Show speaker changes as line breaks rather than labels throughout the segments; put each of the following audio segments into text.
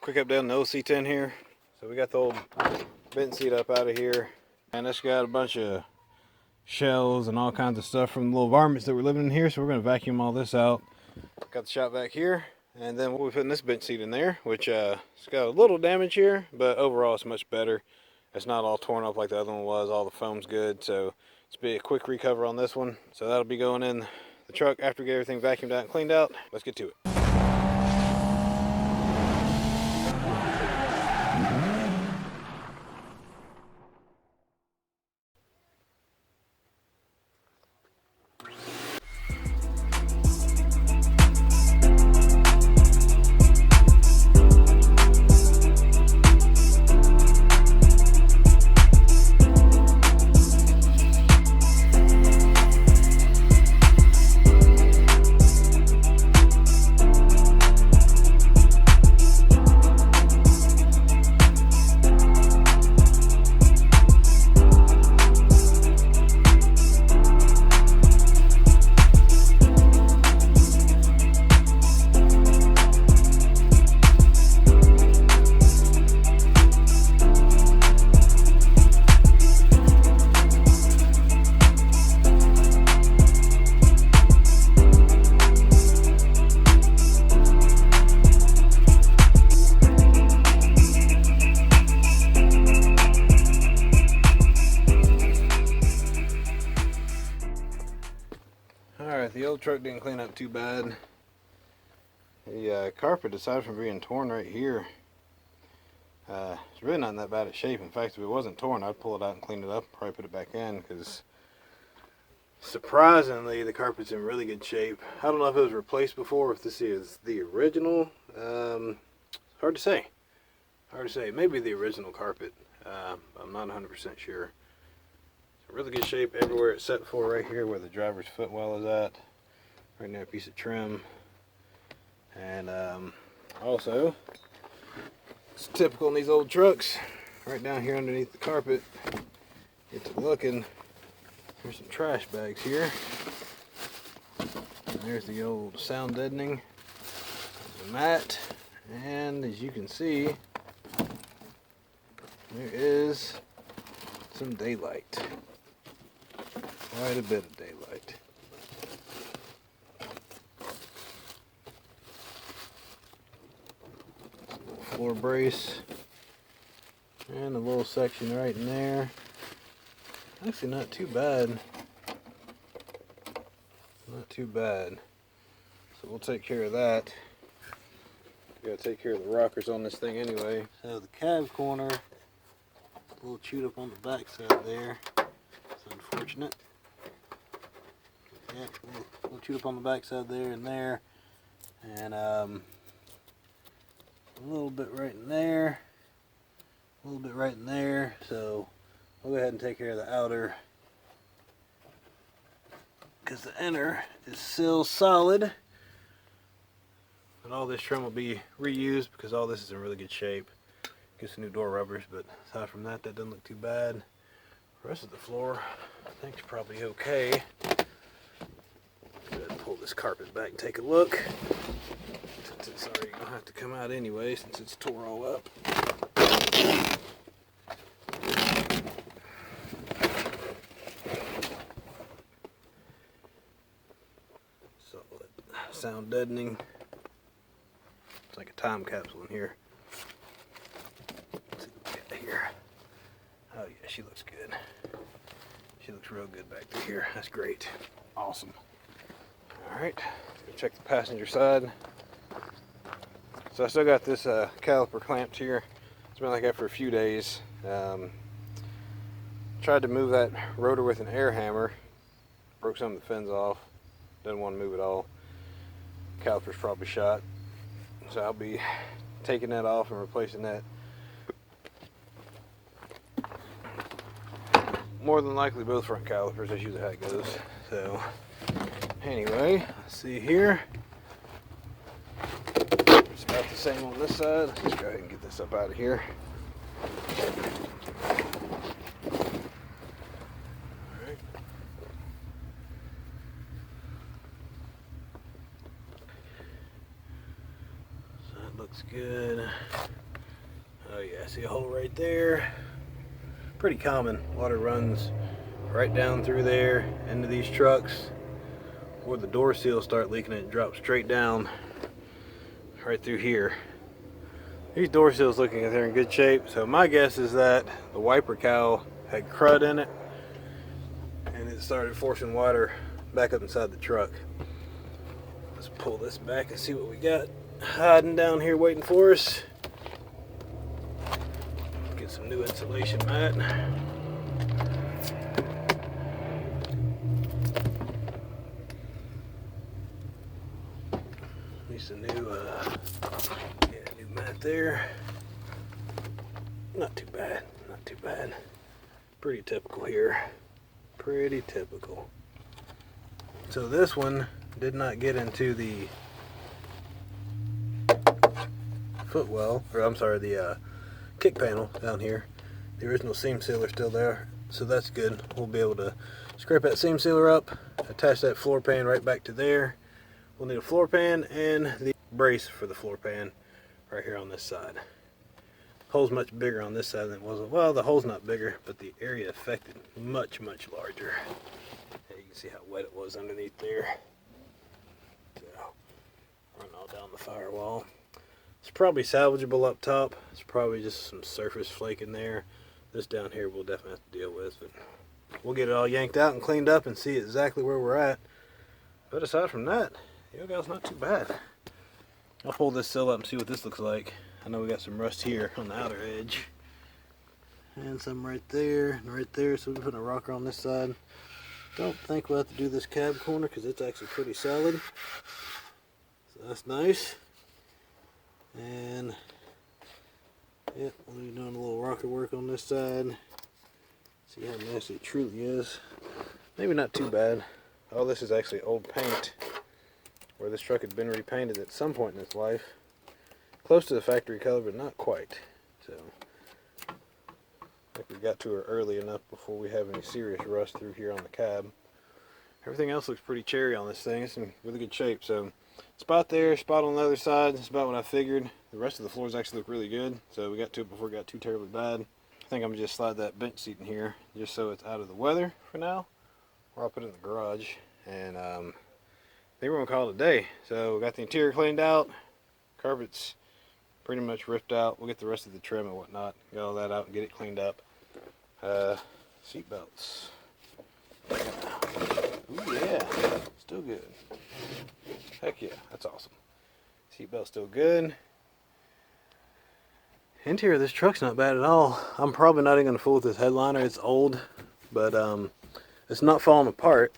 Quick update on the old C10 here. So we got the old vent seat up out of here, and it's got a bunch of shells and all kinds of stuff from the little varmints that we're living in here. So we're going to vacuum all this out. Got the shop vac here, and then we'll be putting this bench seat in there, which it's got a little damage here, but overall it's much better. It's not all torn up like the other one was. All the foam's good, so it's be a quick recover on this one. So that'll be going in the truck after we get everything vacuumed out and cleaned out. Let's get to it. Alright, the old truck didn't clean up too bad. The carpet, aside from being torn right here, it's really not in that bad of shape. In fact, if it wasn't torn, I'd pull it out and clean it up and probably put it back in, because surprisingly the carpet's in really good shape. I don't know if it was replaced before, if this is the original. Hard to say. Maybe the original carpet. I'm not 100% sure. Really good shape everywhere it's set for, right here where the driver's footwell is at, right near a piece of trim. And also, it's typical in these old trucks, right down here underneath the carpet, get to looking, there's some trash bags here. And there's the old sound deadening, the mat, and as you can see, there is some daylight. Quite a bit of daylight. Floor brace and a little section right in there. Actually not too bad. Not too bad. So we'll take care of that. We gotta take care of the rockers on this thing anyway. So the cab corner, a little chewed up on the back side there. It's unfortunate. Yeah, a little chewed up on the back side there and there, and a little bit right in there, a little bit right in there. So we'll go ahead and take care of the outer, because the inner is still solid. And all this trim will be reused because all this is in really good shape. Get some new door rubbers, but aside from that, that doesn't look too bad. The rest of the floor, I think, is probably okay. Go ahead and pull this carpet back and take a look. Since it's already gonna have to come out anyway, since it's tore all up. So sound deadening. It's like a time capsule in here. Let's see what we got here. Oh yeah, she looks good. She looks real good back through here. That's great. Awesome. Alright, let's go check the passenger side. So I still got this caliper clamped here. It's been like that for a few days. Tried to move that rotor with an air hammer. Broke some of the fins off. Didn't want to move it all. Caliper's probably shot. So I'll be taking that off and replacing that. More than likely both front calipers. That's usually how it goes. So anyway, let's see here. It's about the same on this side. Let's go ahead and get this up out of here. Alright. So that looks good. Oh yeah, see a hole right there? Pretty common. Water runs right down through there into these trucks, or the door seals start leaking and it drops straight down right through here. These door seals looking like they're in good shape, so my guess is that the wiper cowl had crud in it and it started forcing water back up inside the truck. Let's pull this back and see what we got hiding down here waiting for us. Get some new insulation mat. Needs a new new mat there. Not too bad, not too bad. Pretty typical here. Pretty typical. So this one did not get into the footwell, or I'm sorry, the kick panel down here. The original seam sealer still there, so that's good. We'll be able to scrape that seam sealer up, attach that floor pan right back to there. We'll need a floor pan and the brace for the floor pan right here on this side. Hole's much bigger on this side than it was. Well, the hole's not bigger, but the area affected much larger. You can see how wet it was underneath there. So, run all down the firewall. It's probably salvageable up top. It's probably just some surface flake in there. This down here we'll definitely have to deal with, but we'll get it all yanked out and cleaned up and see exactly where we're at. But aside from that, the Yoga's not too bad. I'll pull this sill up and see what this looks like. I know we got some rust here on the outer edge. And some right there and right there, so we're putting a rocker on this side. Don't think we'll have to do this cab corner because it's actually pretty solid. So that's nice. And yep, we'll be doing a little rocker work on this side. See how nasty it truly is. Maybe not too bad. Oh, this is actually old paint where this truck had been repainted at some point in its life. Close to the factory color, but not quite. So I think we got to her early enough before we have any serious rust through here on the cab. Everything else looks pretty cherry on this thing. It's in really good shape. So spot there, spot on the other side. That's about what I figured. The rest of the floors actually look really good. So we got to it before it got too terribly bad. I think I'm gonna just slide that bench seat in here just so it's out of the weather for now. Or I'll put it in the garage. And I think we're gonna call it a day. So we got the interior cleaned out. Carpet's pretty much ripped out. We'll get the rest of the trim and whatnot. Get all that out and get it cleaned up. Seat belts. Ooh, yeah, still good. Heck yeah, that's awesome. Seatbelt's still good. Interior of this truck's not bad at all. I'm probably not even gonna fool with this headliner. It's old, but it's not falling apart.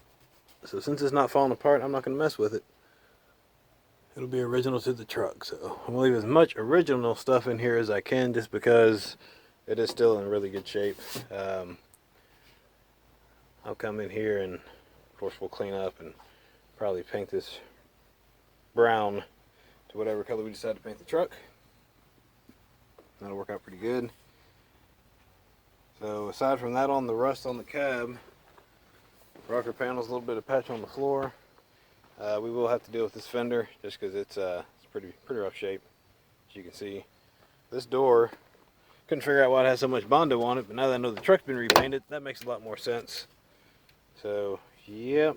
So since it's not falling apart, I'm not gonna mess with it. It'll be original to the truck. So I'm gonna leave as much original stuff in here as I can, just because it is still in really good shape. I'll come in here and of course we'll clean up and probably paint this brown to whatever color we decide to paint the truck. That'll work out pretty good. So aside from that, on the rust on the cab, rocker panels, a little bit of patch on the floor. We will have to deal with this fender just because it's pretty rough shape, as you can see. This door, couldn't figure out why it has so much Bondo on it, but now that I know the truck's been repainted, that makes a lot more sense. So, yep.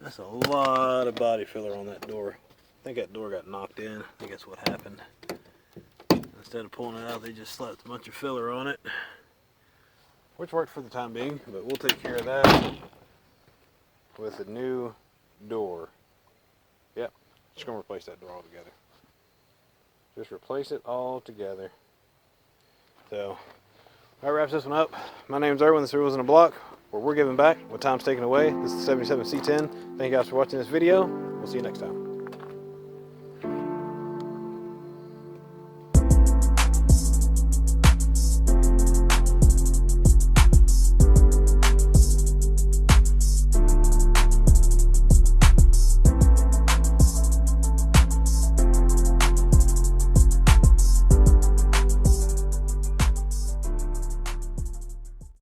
That's a lot of body filler on that door. I think that door got knocked in. I think that's what happened. Instead of pulling it out, they just slapped a bunch of filler on it. Which worked for the time being, but we'll take care of that with a new door. Yep, just gonna replace that door altogether. Just replace it all together. So, that wraps this one up. My name's Erwin, this is Wheels in a Block, where we're giving back what time's taken away. This is the 77 C10. Thank you guys for watching this video. We'll see you next time.